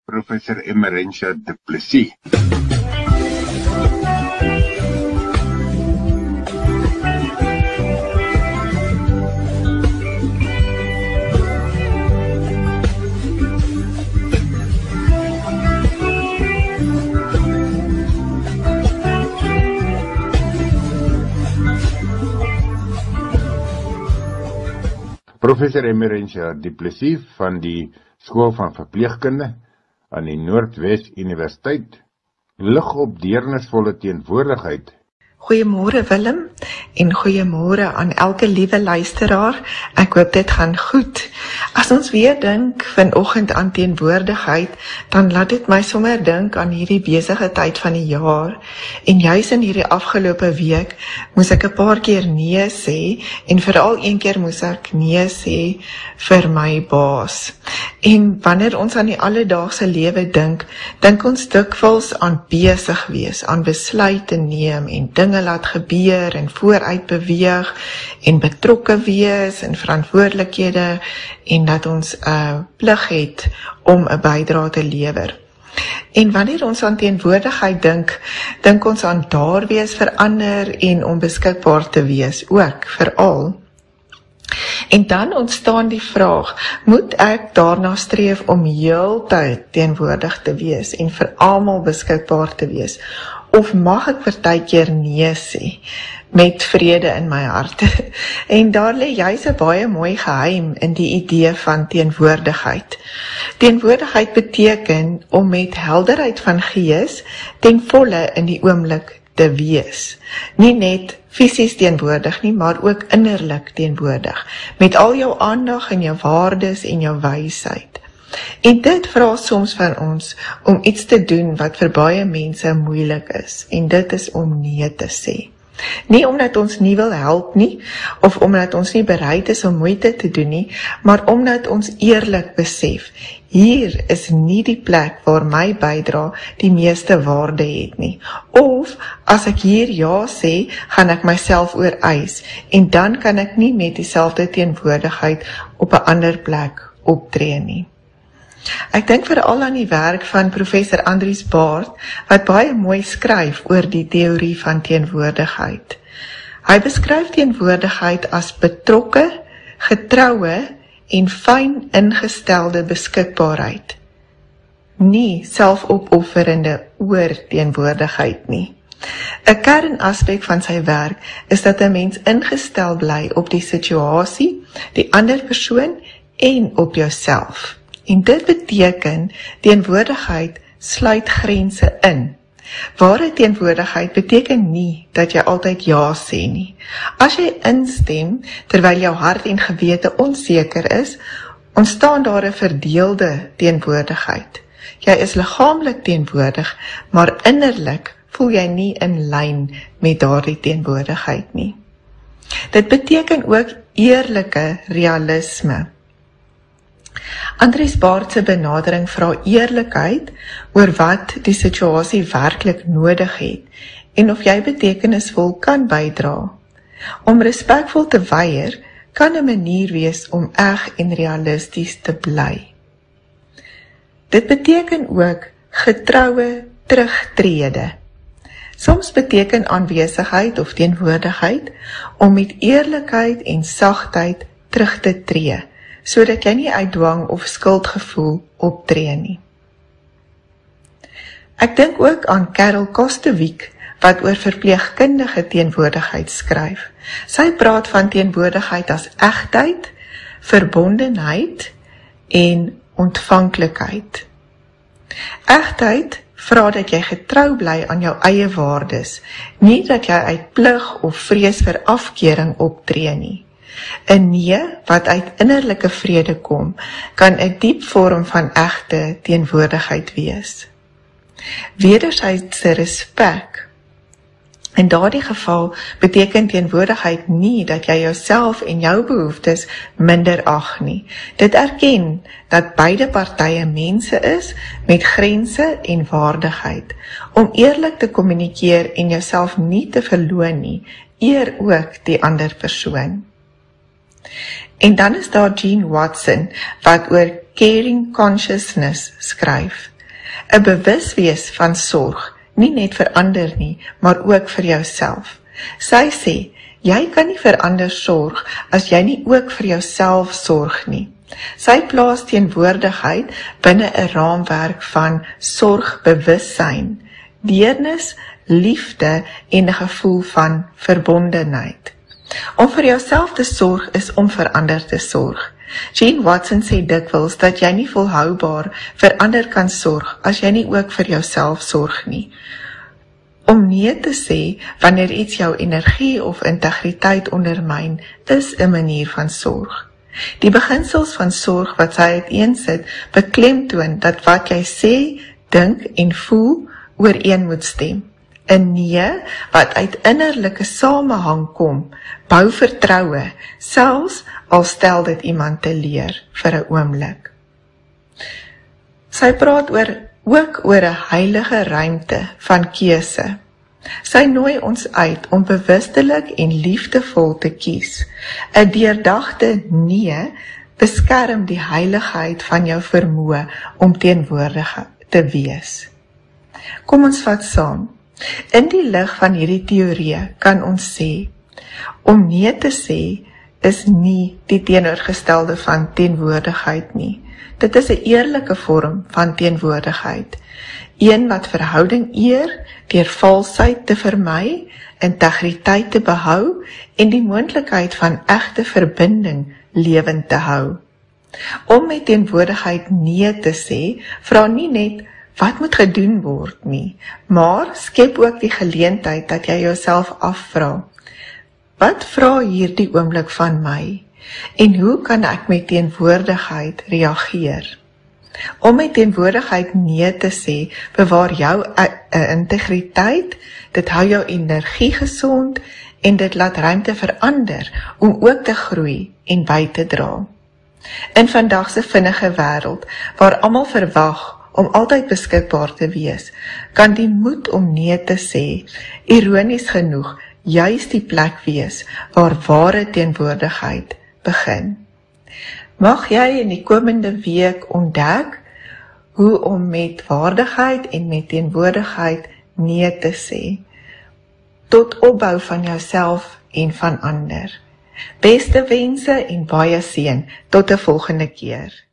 Professor Emerentia Du Plessis. Professor Emerentia Du Plessis van die Skool van Verpleegkunde aan die Noordwes Universiteit lig op deernisvolle teenwoordigheid. Goeiemôre Willem en goeiemôre aan elke liewe luisteraar. Ek hoop dit gaan goed. As ons weer dink vanoggend aan teenwoordigheid, dan laat dit my sommer dink aan hierdie besige tyd van die jaar. En juis in hierdie afgelope week moes ek 'n paar keer nee sê en veral een keer moes ek nee sê vir my baas. En wanneer ons aan die alledaagse lewe dink ons dikwels aan besig wees, aan besluite neem en dinge laat gebeur en vooruit beweeg en betrokke wees en verantwoordelikhede en dat ons 'n plig het om 'n bydrae te lewer. En wanneer ons aan teenwoordigheid dink ons aan daar wees vir ander en om beskikbaar te wees ook veral. En dan ontstaan die vraag, moet ek daarna streef om heeltyd teenwoordig te wees en vir almal beskikbaar te wees? Of mag ek partykeer nee sê met vrede in my hart? En daar lê juis 'n baie mooi geheim in die idee van teenwoordigheid. Teenwoordigheid beteken om met helderheid van gees ten volle in die oomblik te wees. Nie net fisies teenwoordig nie, maar ook innerlik teenwoordig, met al jou aandag en jou waardes en jou wysheid. En dit vra soms van ons om iets te doen wat vir baie mense moeilik is, en dit is om nee te sê. Nie omdat ons nie wil help nie, of omdat ons nie bereid is om moeite te doen nie, maar omdat ons eerlik besef, hier is nie die plek waar my bydra die meeste waarde het nie. Of, as ek hier ja sê, gaan ek myself ooreis, en dan kan ek nie met dieselfde teenwoordigheid op 'n ander plek optree nie. Ek dink veral aan die werk van professor Andries Baard, wat baie mooi skryf oor die teorie van teenwoordigheid. Hy beskryf teenwoordigheid as betrokke, getroue en fyn ingestelde beskikbaarheid. Nie selfopofferende oorteenwoordigheid nie. 'n Kernaspek van sy werk is dat 'n mens ingestel bly op die situasie, die ander persoon en op jouself. En dit beteken, teenwoordigheid sluit grense in. Ware teenwoordigheid beteken nie dat jy altyd ja sê nie. As jy instem, terwyl jou hart en gewete onseker is, ontstaan daar 'n verdeelde teenwoordigheid. Jy is liggaamlik teenwoordig, maar innerlik voel jy nie in lyn met daardie teenwoordigheid nie. Dit beteken ook eerlike realisme. Andries Baard se benadering vra eerlikheid oor wat die situasie werklik nodig het en of jy betekenisvol kan bydra. Om respekvol te weier kan 'n manier wees om eg en realisties te bly. Dit beteken ook getroue terugtrede. Soms beteken aanwesigheid of teenwoordigheid om met eerlikheid en sagtheid terug te tree, sodat jy nie uit dwang of skuldgevoel optree nie. Ek dink ook aan Carol Kostewiek, wat oor verpleegkundige teenwoordigheid skryf. Sy praat van teenwoordigheid as egtheid, verbondenheid en ontvanklikheid. Egtheid vra dat jy getrou bly aan jou eie waardes, nie dat jy uit plig of vrees vir afkering optree nie. 'n nee wat uit innerlike vrede kom, kan 'n diep vorm van egte teenwoordigheid wees. Wederwysige respek. In daardie geval beteken teenwoordigheid nie dat jy jouself en jou behoeftes minder ag nie. Dit erken dat beide partye mense is met grense en waardigheid. Om eerlik te kommunikeer en jouself nie te verloon nie, eer ook die ander persoon. En dan is daar Jean Watson, wat oor caring consciousness skryf. 'n bewuswees van sorg, nie net vir ander nie, maar ook vir jouself. Sy sê, jy kan nie vir ander sorg as jy nie ook vir jouself sorg nie. Sy plaas teenwoordigheid binne 'n raamwerk van sorgbewussyn, deernis, liefde en 'n gevoel van verbondenheid. Om vir jouself te sorg is om vir ander te sorg. Jean Watson sê dikwels dat jy nie volhoubaar vir ander kan sorg as jy nie ook vir jouself sorg nie. Om nee te sê wanneer iets jou energie of integriteit ondermyn, is 'n manier van sorg. Die beginsels van sorg wat sy uiteensit, beklemtoon dat wat jy sê, dink en voel ooreen moet stem. 'n Nee wat uit innerlike samehang kom, bou vertroue, selfs al stel dit iemand te leer vir 'n oomblik. Sy praat ook oor 'n heilige ruimte van keuse. Sy nooi ons uit om bewustelik en liefdevol te kies. 'n Deurdagte nee beskerm die heiligheid van jou vermoë om teenwoordig te wees. Kom ons vat saam. In die lig van hierdie teorie kan ons sê, om nee te sê is nie die teenoorgestelde van teenwoordigheid nie. Dit is 'n eerlike vorm van teenwoordigheid. Een wat verhouding eer, deur valsheid te vermy, integriteit te behou en die moontlikheid van egte verbinding lewend te hou. Om met teenwoordigheid nee te sê, vra nie net wat moet gedoen word nie, maar skep ook die geleentheid dat jy jouself afvra, wat vra hierdie oomblik van my, en hoe kan ek met teenwoordigheid reageer? Om met teenwoordigheid nee te sê, bewaar jou integriteit, dit hou jou energie gesond, en dit laat ruimte vir ander, om ook te groei en by te dra. In vandag se vinnige wêreld, waar almal verwag om altyd beskikbaar te wees, kan die moed om nee te sê, ironies genoeg, juis die plek wees, waar ware teenwoordigheid begin. Mag jy in die komende week ontdek hoe om met waardigheid en met teenwoordigheid nee te sê, tot opbou van jouself en van ander. Beste wense en baie seën tot 'n volgende keer.